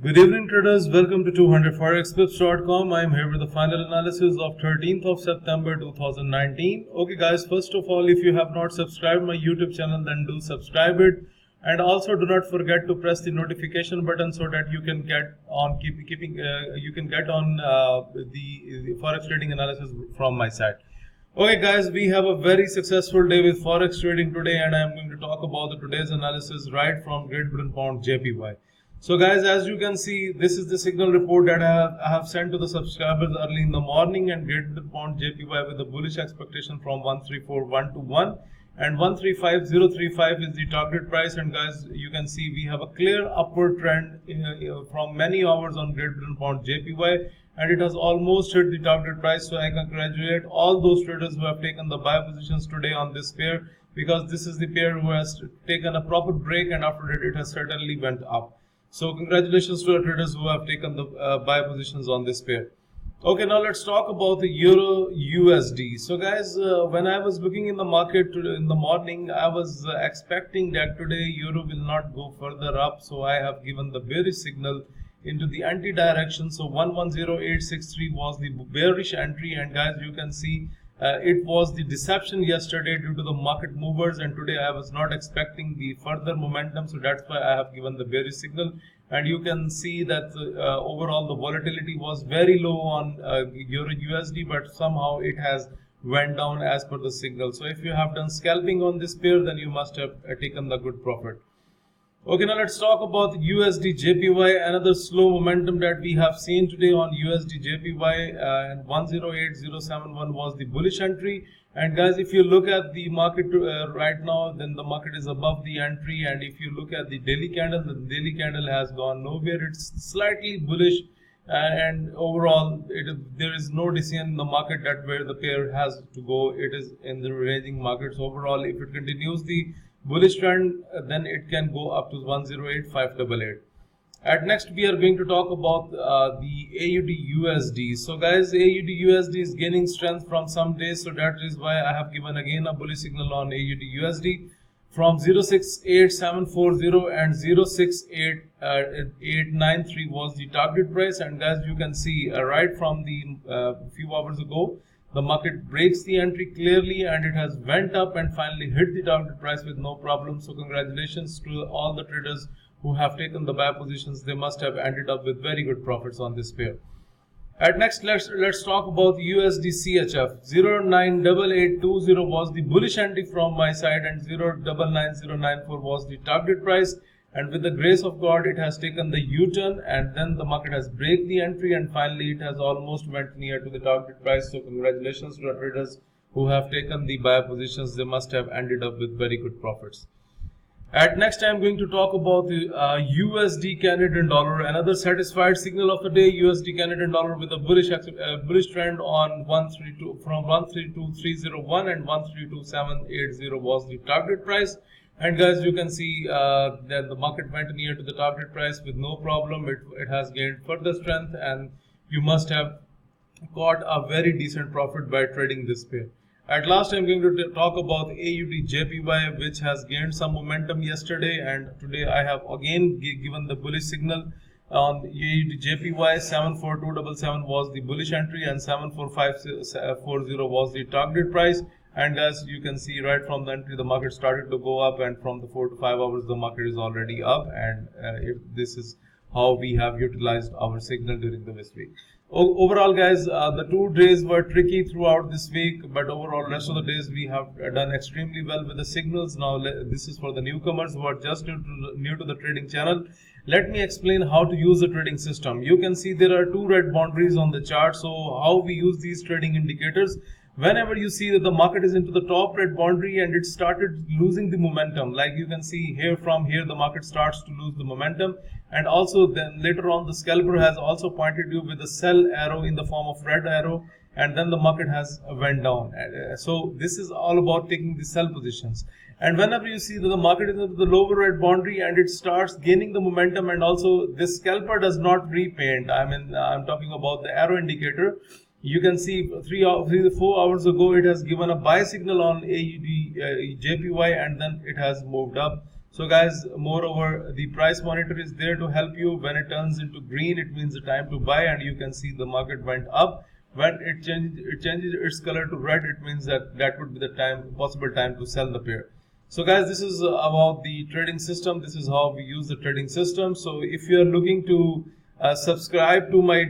Good evening traders, welcome to 200forexpips.com. I am here with the final analysis of 13th of September 2019. Okay guys, first of all, if you have not subscribed my YouTube channel, then do subscribe it, and also do not forget to press the notification button so that you can get on the Forex trading analysis from my side. Okay guys, we have a very successful day with Forex trading today, and I am going to talk about today's analysis right from Great Britain Pound JPY. So guys, as you can see, this is the signal report that I have sent to the subscribers early in the morning, and Great Britain Pound JPY with a bullish expectation from 134.121 and 135.035 is the target price. And guys, you can see we have a clear upward trend from many hours on Great Britain Pound JPY, and it has almost hit the target price. So I congratulate all those traders who have taken the buy positions today on this pair, because this is the pair who has taken a proper break, and after that it has certainly went up. So congratulations to the traders who have taken the buy positions on this pair. Okay, now let's talk about the Euro USD. So guys, when I was looking in the market in the morning, I was expecting that today Euro will not go further up. So I have given the bearish signal into the anti-direction. So 110863 was the bearish entry, and guys, you can see it was the deception yesterday due to the market movers, and today I was not expecting the further momentum, so that's why I have given the bearish signal. And you can see that overall the volatility was very low on Euro USD, but somehow it has went down as per the signal. So if you have done scalping on this pair, then you must have taken the good profit. Okay, now let's talk about USDJPY, another slow momentum that we have seen today on USDJPY, and 108071 was the bullish entry. And guys, if you look at the market right now, then the market is above the entry, and if you look at the daily candle has gone nowhere. It's slightly bullish, and overall there is no decision in the market that where the pair has to go. It is in the ranging markets. Overall, if it continues the bullish trend, then it can go up to 108588. At next, we are going to talk about the AUDUSD. So guys, AUDUSD is gaining strength from some days, so that is why I have given again a bullish signal on AUDUSD from 068740 and 068893 was the target price. And guys, you can see right from the few hours ago, the market breaks the entry clearly, and it has went up and finally hit the target price with no problem. So congratulations to all the traders who have taken the buy positions. They must have ended up with very good profits on this pair. At next, let's talk about USDCHF. 098820 was the bullish entry from my side, and 099094 was the target price. And with the grace of God, it has taken the U-turn, and then the market has break the entry, and finally it has almost went near to the target price. So congratulations to the traders who have taken the buy positions. They must have ended up with very good profits. At next, I am going to talk about the USD Canadian dollar, another satisfied signal of the day. USD Canadian dollar with a bullish trend on 132 from 132.301 and 132.780 was the target price. And guys, you can see that the market went near to the target price with no problem. It has gained further strength, and you must have got a very decent profit by trading this pair. At last, I'm going to talk about AUDJPY, which has gained some momentum yesterday, and today I have again given the bullish signal on AUDJPY. 74277 was the bullish entry, and 74540 was the target price. And as you can see, right from the entry, the market started to go up, and from the 4 to 5 hours, the market is already up. And this is how we have utilized our signal during this week. Overall, guys, the 2 days were tricky throughout this week, but overall, rest of the days we have done extremely well with the signals. Now, this is for the newcomers who are just new to the trading channel. Let me explain how to use the trading system. You can see there are 2 red boundaries on the chart. So how we use these trading indicators? Whenever you see that the market is into the top red boundary and it started losing the momentum, like you can see here, from here the market starts to lose the momentum, and also then later on the scalper has also pointed you with a sell arrow in the form of red arrow, and then the market has went down. So this is all about taking the sell positions. And whenever you see that the market is into the lower red boundary and it starts gaining the momentum, and also this scalper does not repaint, I'm talking about the arrow indicator. You can see 3 to 4 hours ago it has given a buy signal on AUDJPY, and then it has moved up. So guys, moreover, the price monitor is there to help you. When it turns into green, it means the time to buy, and you can see the market went up. When it changes its color to red, it means that would be the possible time to sell the pair. So guys, this is about the trading system. This is how we use the trading system. So if you are looking to subscribe to my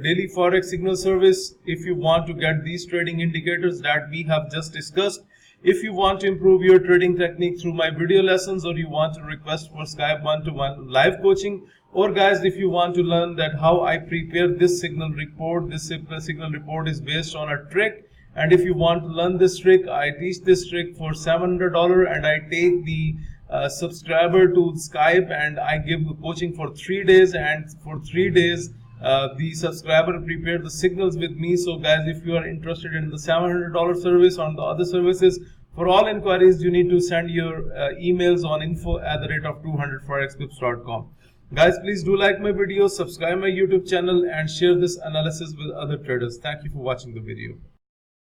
daily Forex signal service, if you want to get these trading indicators that we have just discussed, if you want to improve your trading technique through my video lessons, or you want to request for Skype one-to-one live coaching, or guys, if you want to learn that how I prepare this signal report, this signal report is based on a trick, and if you want to learn this trick, I teach this trick for $700, and I take the subscriber to Skype, and I give the coaching for 3 days, and for 3 days the subscriber prepare the signals with me. So guys, if you are interested in the $700 service on the other services, for all inquiries you need to send your emails on info@200forexpips.com. Guys, please do like my videos, subscribe my YouTube channel, and share this analysis with other traders. Thank you for watching the video.